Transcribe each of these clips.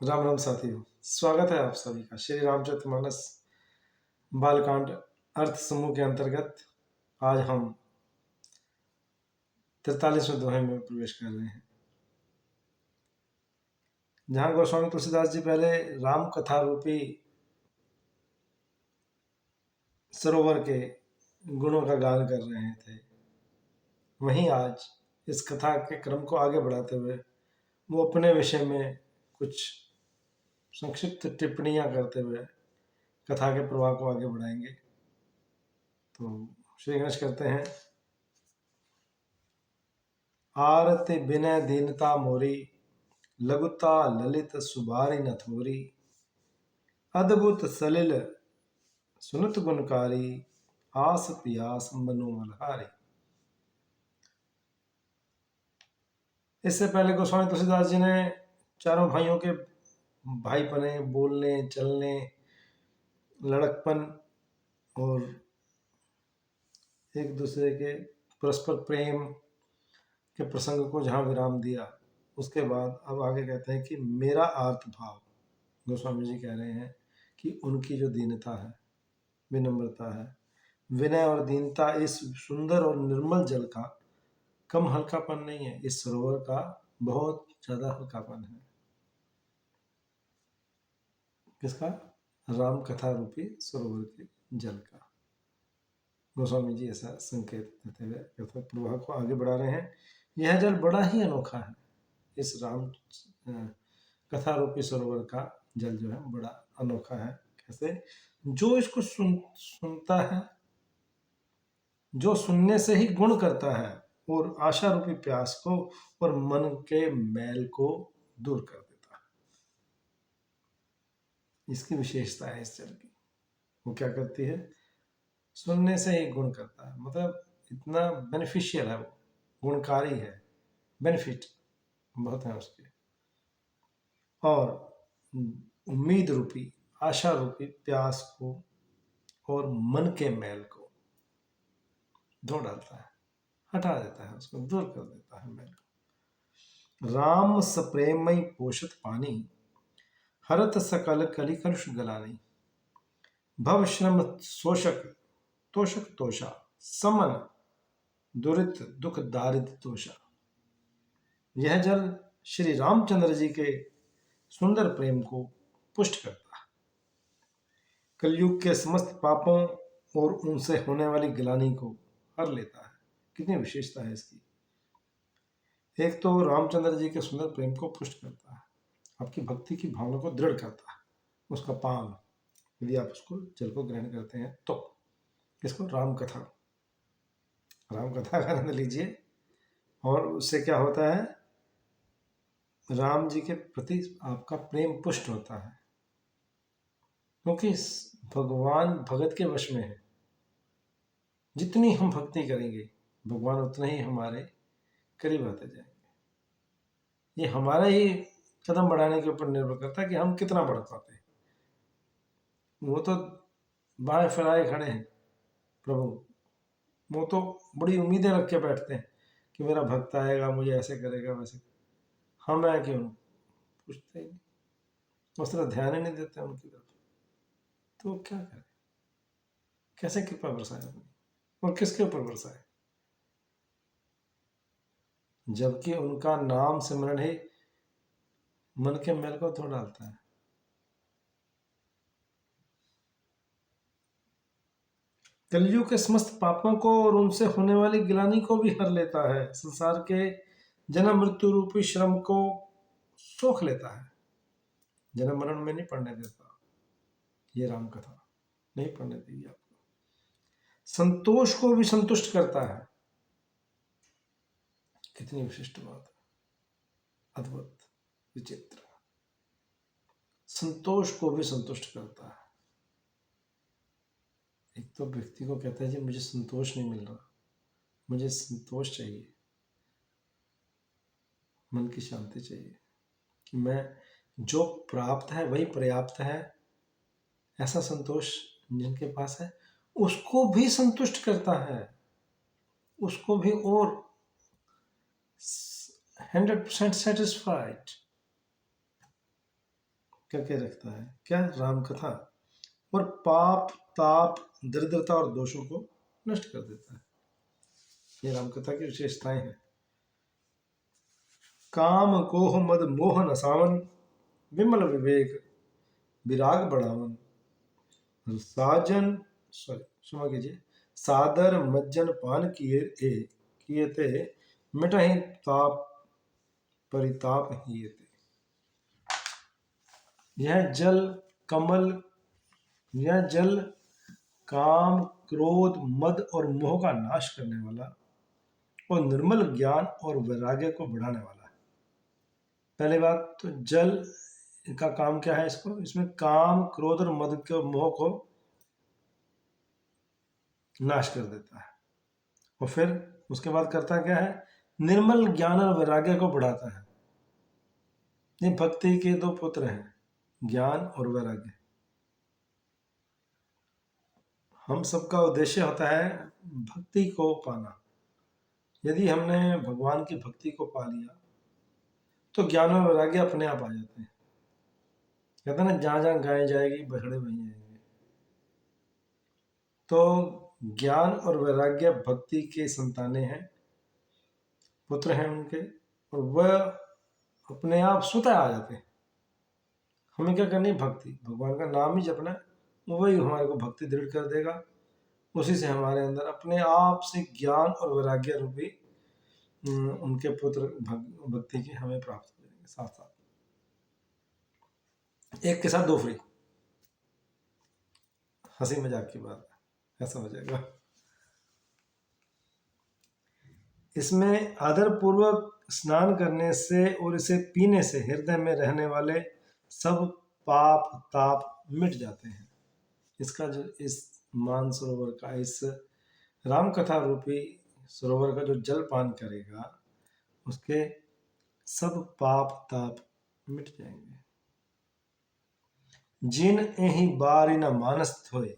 राम राम साथियों, स्वागत है आप सभी का श्री रामचरितमानस बालकांड अर्थ समूह के अंतर्गत। आज हम 43वें दोहे में प्रवेश कर रहे हैं, जहाँ गोस्वामी तुलसीदास जी पहले राम कथा रूपी सरोवर के गुणों का गान कर रहे थे। वहीं आज इस कथा के क्रम को आगे बढ़ाते हुए वो अपने विषय में कुछ संक्षिप्त टिप्पणियां करते हुए कथा के प्रवाह को आगे बढ़ाएंगे। तो श्री गणेश करते हैं। आरति विनय दीनता मोरी, लघुता ललित सुबारी न थोरी। अद्भुत सलिल सुनत गुणकारी, आस पियास मनु मल्हारी। इससे पहले गोस्वामी तुलसीदास जी ने चारों भाइयों के भाईपने, बोलने चलने, लड़कपन और एक दूसरे के परस्पर प्रेम के प्रसंग को जहाँ विराम दिया, उसके बाद अब आगे कहते हैं कि मेरा आर्त भाव। गोस्वामी जी कह रहे हैं कि उनकी जो दीनता है, विनम्रता है, विनय और दीनता इस सुंदर और निर्मल जल का कम हल्कापन नहीं है, इस सरोवर का बहुत ज्यादा हल्कापन है। किसका? राम कथा रूपी सरोवर के जल का। गोस्वामी जी ऐसा संकेत देते हुए कथा प्रवाह को आगे बढ़ा रहे हैं। यह जल बड़ा ही अनोखा है। इस राम कथा रूपी सरोवर का जल जो है बड़ा अनोखा है। कैसे? जो इसको सुनता है, जो सुनने से ही गुण करता है और आशा रूपी प्यास को और मन के मैल को दूर कर देता है। इसकी विशेषता है इस जल की। वो क्या करती है? सुनने से ही गुण करता है, मतलब इतना बेनिफिशियल है, वो गुणकारी है, बेनिफिट बहुत है उसके। और उम्मीद रूपी, आशा रूपी प्यास को और मन के मैल को धो डालता है, हटा देता है, उसको दूर कर देता है मैल को। राम सप्रेमई पोषत पानी, हरत सकल कली कलुष गलानी। भव श्रम शोषक तोषक तोषा, समन दुरित दुख दारिद तोषा। यह जल श्री रामचंद्र जी के सुंदर प्रेम को पुष्ट करता है, कलयुग के समस्त पापों और उनसे होने वाली गिलानी को हर लेता है। कितनी विशेषता है इसकी! एक तो रामचंद्र जी के सुंदर प्रेम को पुष्ट करता है, आपकी भक्ति की भावना को दृढ़ करता है, उसका पान, यदि आप उसको जल को ग्रहण करते हैं तो। इसको राम कथा का आनंद लीजिए। और उससे क्या होता है? राम जी के प्रति आपका प्रेम पुष्ट होता है, क्योंकि भगवान भगत के वश में है। जितनी हम भक्ति करेंगे, भगवान उतने ही हमारे करीब आते जाएंगे। ये हमारा ही कदम बढ़ाने के ऊपर निर्भर करता है कि हम कितना बढ़ पाते हैं। वो तो बाएं फैलाए खड़े हैं प्रभु, वो तो बड़ी उम्मीदें रख के बैठते हैं कि मेरा भक्त आएगा, मुझे ऐसे करेगा, वैसे। हम है क्यों? पूछते ही नहीं, उस तरह ध्यान ही नहीं देते उनकी तरफ। तो क्या करें? कैसे कृपा बरसाए अपनी, और किसके ऊपर बरसाए? जबकि उनका नाम सिमरन ही मन के मैल को धो डालता है। कलयुग के समस्त पापों को और उनसे होने वाली गिलानी को भी हर लेता है। संसार के जन्म मृत्यु रूपी श्रम को सोख लेता है, जन्म मरण में नहीं पड़ने देता। ये राम कथा नहीं पढ़ने देगी आपको। संतोष को भी संतुष्ट करता है। कितनी विशिष्ट बात है, अद्भुत, विचित्र। संतोष को भी संतुष्ट करता है। एक तो व्यक्ति को कहता है जी मुझे संतोष नहीं मिल रहा, मुझे संतोष चाहिए, मन की शांति चाहिए, कि मैं जो प्राप्त है वही पर्याप्त है, ऐसा संतोष जिनके पास है, उसको भी संतुष्ट करता है, उसको भी और 100% सेटिस्फाइड। करके रखता है। क्या? राम कथा। और पाप, ताप, दरिद्रता और दोषों को नष्ट कर देता है। ये राम कथा की विशेषताएं हैं। काम, कोह, मद, मोह, नसावन, विमल विवेक, विराग बढ़ावन, साजन सॉरी क्षमा कीजिए, सादर मज्जन पान किए ते मिटहि ताप परिताप ही थे। यह जल काम, क्रोध, मद और मोह का नाश करने वाला और निर्मल ज्ञान और वैराग्य को बढ़ाने वाला है। पहली बात तो जल का काम क्या है? इसमें काम, क्रोध और मद के मोह को नाश कर देता है। और फिर उसके बाद करता क्या है? निर्मल ज्ञान और वैराग्य को बढ़ाता है। ये भक्ति के दो पुत्र हैं, ज्ञान और वैराग्य। हम सबका उद्देश्य होता है भक्ति को पाना। यदि हमने भगवान की भक्ति को पा लिया तो ज्ञान और वैराग्य अपने आप आ जाते हैं। कहते हैं ना, जहाँ जहाँ गाय जाएगी बछड़े वहीं आएंगे। तो ज्ञान और वैराग्य भक्ति के संतानें हैं, पुत्र हैं उनके, और वह अपने आप स्वतः आ जाते हैं। हमें क्या करनी? भक्ति, भगवान का नाम ही जपना है, वही हमारे को भक्ति दृढ़ कर देगा। उसी से हमारे अंदर अपने आप से ज्ञान और वैराग्य रूपी उनके पुत्र भक्ति के हमें प्राप्त हो जाएंगे। साथ साथ एक के साथ दो फ्री। हंसी मजाक की बात है, ऐसा हो जाएगा। इसमें आदर पूर्वक स्नान करने से और इसे पीने से हृदय में रहने वाले सब पाप ताप मिट जाते हैं। इसका जो इस मान सरोवर का, इस राम कथा रूपी सरोवर का जो जल पान करेगा उसके सब पाप ताप मिट जाएंगे। जिन एहि बारी न मानस थोए,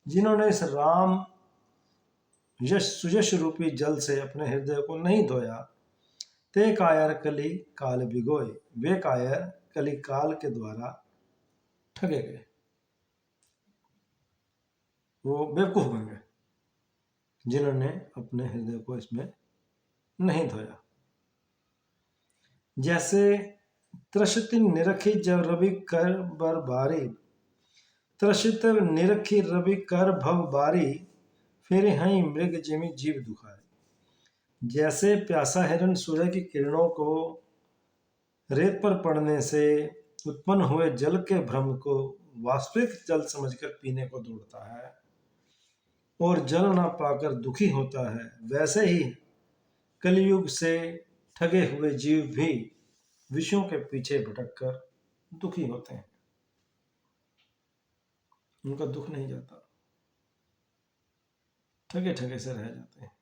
जिन्होंने इस राम यश सुयश रूपी जल से अपने हृदय को नहीं धोया, ते कायर कली काल बिगोए, वे कायर कली काल के द्वारा ठगे गए, वो बेवकूफ बन गए जिन्होंने अपने हृदय को इसमें नहीं धोया। जैसे त्रसित निरखी जब रवि कर बर बारी, त्रसित निरखी रवि कर भव बारी, फिर हई मृग जिमि जीव दुखाए। जैसे प्यासा हिरण सूर्य की किरणों को रेत पर पड़ने से उत्पन्न हुए जल के भ्रम को वास्तविक जल समझकर पीने को दौड़ता है और जल ना पाकर दुखी होता है, वैसे ही कलयुग से ठगे हुए जीव भी विषयों के पीछे भटककर दुखी होते हैं। उनका दुख नहीं जाता, ठगे ठगे से रह जाते हैं,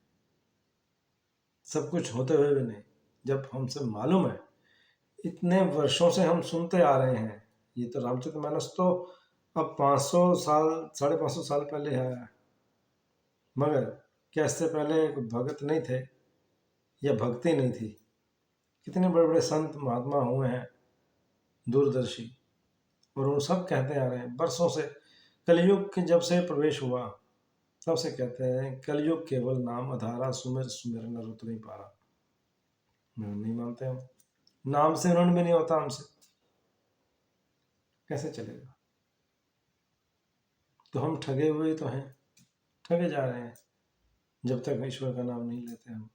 सब कुछ होते हुए भी नहीं। जब हमसे मालूम है, इतने वर्षों से हम सुनते आ रहे हैं, ये तो रामचरितमानस तो अब 500 साल 550 साल पहले है, मगर क्या इससे पहले भगत नहीं थे या भक्ति नहीं थी? कितने बड़े बड़े संत महात्मा हुए हैं दूरदर्शी, और वो सब कहते आ रहे हैं बरसों से। कलयुग के जब से प्रवेश हुआ तब से कहते हैं, कलयुग केवल नाम अधारा, सुमिर सुमिर नर उतरी पारा। नहीं मानते हम, नाम से ऋण भी नहीं होता हमसे, कैसे चलेगा? तो हम ठगे हुए तो हैं, ठगे जा रहे हैं जब तक ईश्वर का नाम नहीं लेते हम,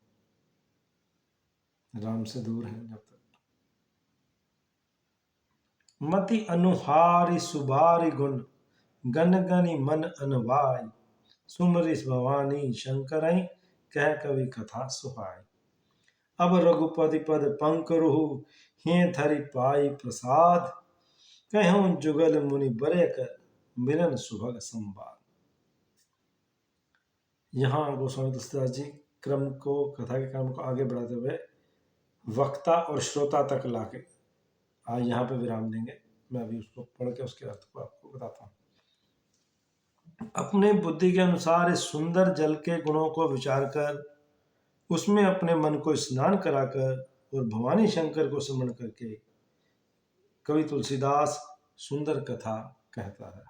राम से दूर हैं जब तक। मति अनुहारी सुबारी गुण, गन गनि मन अनवाय, सुमरिस भवानी शंकरई, कह कवि कथा सुहाय। अब रघुपति पद पंकरुहु, हे धरि पाई प्रसाद, कहूँ जुगल मुनि बरे कर, मिलन सुभग संवाद। यहाँ गोस्वामी तुलसीदास जी क्रम को, कथा के क्रम को आगे बढ़ाते हुए वक्ता और श्रोता तक लाके आज यहाँ पे विराम देंगे। मैं अभी उसको पढ़ के उसके अर्थ को आपको बताता हूँ। अपने बुद्धि के अनुसार इस सुंदर जल के गुणों को विचार कर, उसमें अपने मन को स्नान कराकर और भवानी शंकर को स्मरण करके कवि तुलसीदास सुंदर कथा कहता है।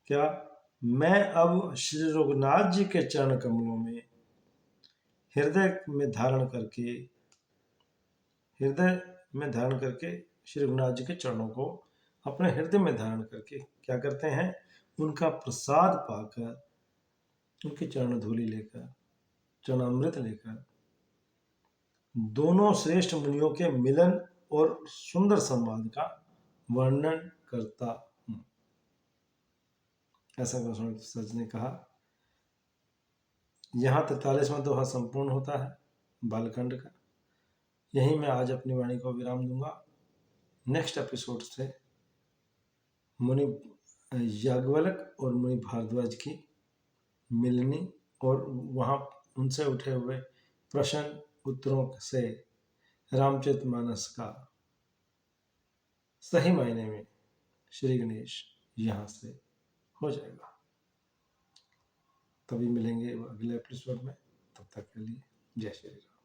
क्या? मैं अब श्री रघुनाथ जी के चरण कमलों में हृदय में धारण करके श्री रघुनाथ जी के चरणों को अपने हृदय में धारण करके क्या करते हैं? उनका प्रसाद पाकर, उनकी चरण धूलि लेकर, चरणामृत लेकर दोनों श्रेष्ठ मुनियों के मिलन और सुंदर संवाद का वर्णन करता हूं। ऐसा गोस्वामी सच ने कहा। यहाँ 43वां दोहा संपूर्ण होता है बालखंड का। यहीं मैं आज अपनी वाणी को विराम दूंगा। नेक्स्ट एपिसोड से मुनि याज्ञवल्क्य और मुनि भारद्वाज की मिलनी और वहाँ उनसे उठे हुए प्रश्न उत्तरों से रामचरितमानस का सही मायने में श्री गणेश यहाँ से हो जाएगा। तभी मिलेंगे अगले एपिसोड में। तब तक के लिए जय श्री राम।